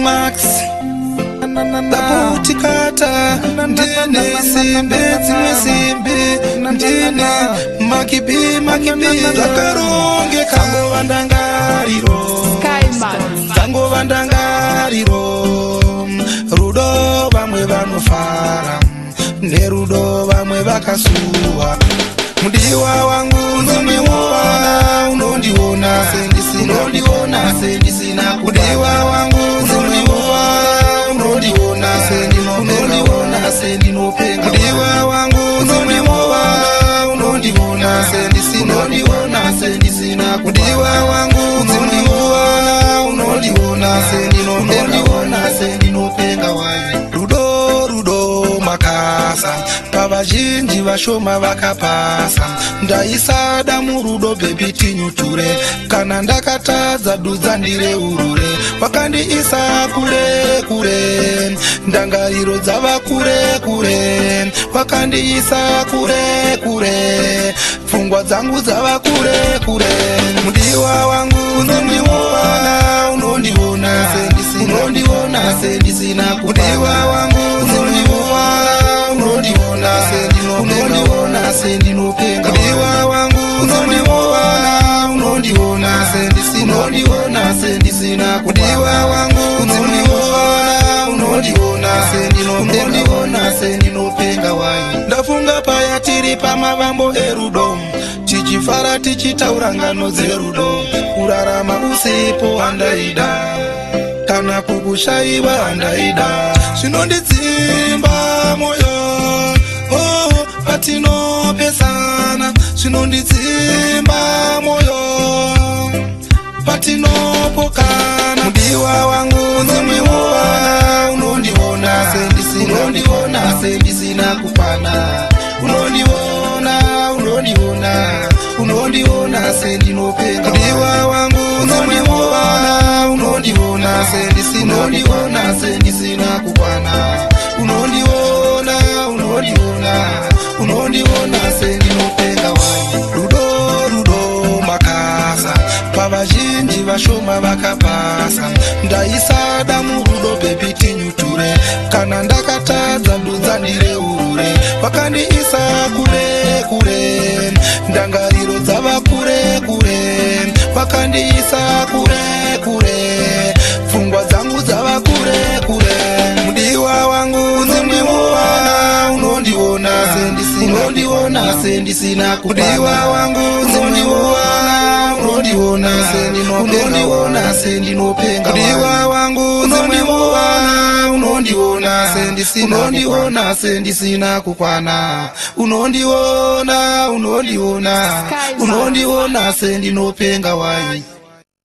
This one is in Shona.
Max Taputikata Ndine simbe simbe Ndine makibi Zakaronge kango vandangariro Kango vandangariro Rudo vamwe vanofara Nerudo vamwe vakasuwa Mudiwa wangu nzuniwana Unondiona sendisina Mudiwa wangu nzuniwana Unondiona sendinopenga Mudiwa wangu nzuniwana Unondiona sendisina Mudiwa wangu nzuniwana Unondiona sendinopenga wayi Rudo makasa Pavazhinji vashoma vakapasa Ndaisada murudo baby tinyuture Kana ndakatadza dudza ndire urure Wakandiisa kure Ndangariro dzava kure Wakandiisa kure Pfungwa dzangu dzava kure Mudiwa wangu nzoniwana Unondiona sendisina Mudiwa wangu nzoniwana Unondiona sendinopenga Mudiwa wangu nzoniwana Unondiona sendisina Mudiwa wangu nzoniwana Unondiona sendinopenga wayi Ndafunga paya tiri pamavambo erudo Tichifara tichitaura ngano dzerudo Kurarama usipo andaida Kana kukushaiwa andaida Zvinondidzimba moyo patinopesana Zvinondidzimba moyo patinopokana Mudiwa wangu nzoniwana Unondiona sendisina kupana Unondiona sendinopenga Mudiwa wangu nzoniwana Unondiona sendisina kupana Unondiona sendinopenga wayi Rudo makasa Pavazhinji vashoma vakapasa Ndaisada murudo baby tinyuture Kana ndakatadza dudza ndire urure Wakandiisa kure Ndangariro dzava kure Wakandiisa kure Pfungwa dzangu dzava kure Mudiwa wangu nzoniwana Unondiona sendisina Mudiwa wangu nzoniwana Unondiona sendinopenga Mudiwa wangu nzoniwana Unondiona sendisina kupana Unondiona sendinopenga wayi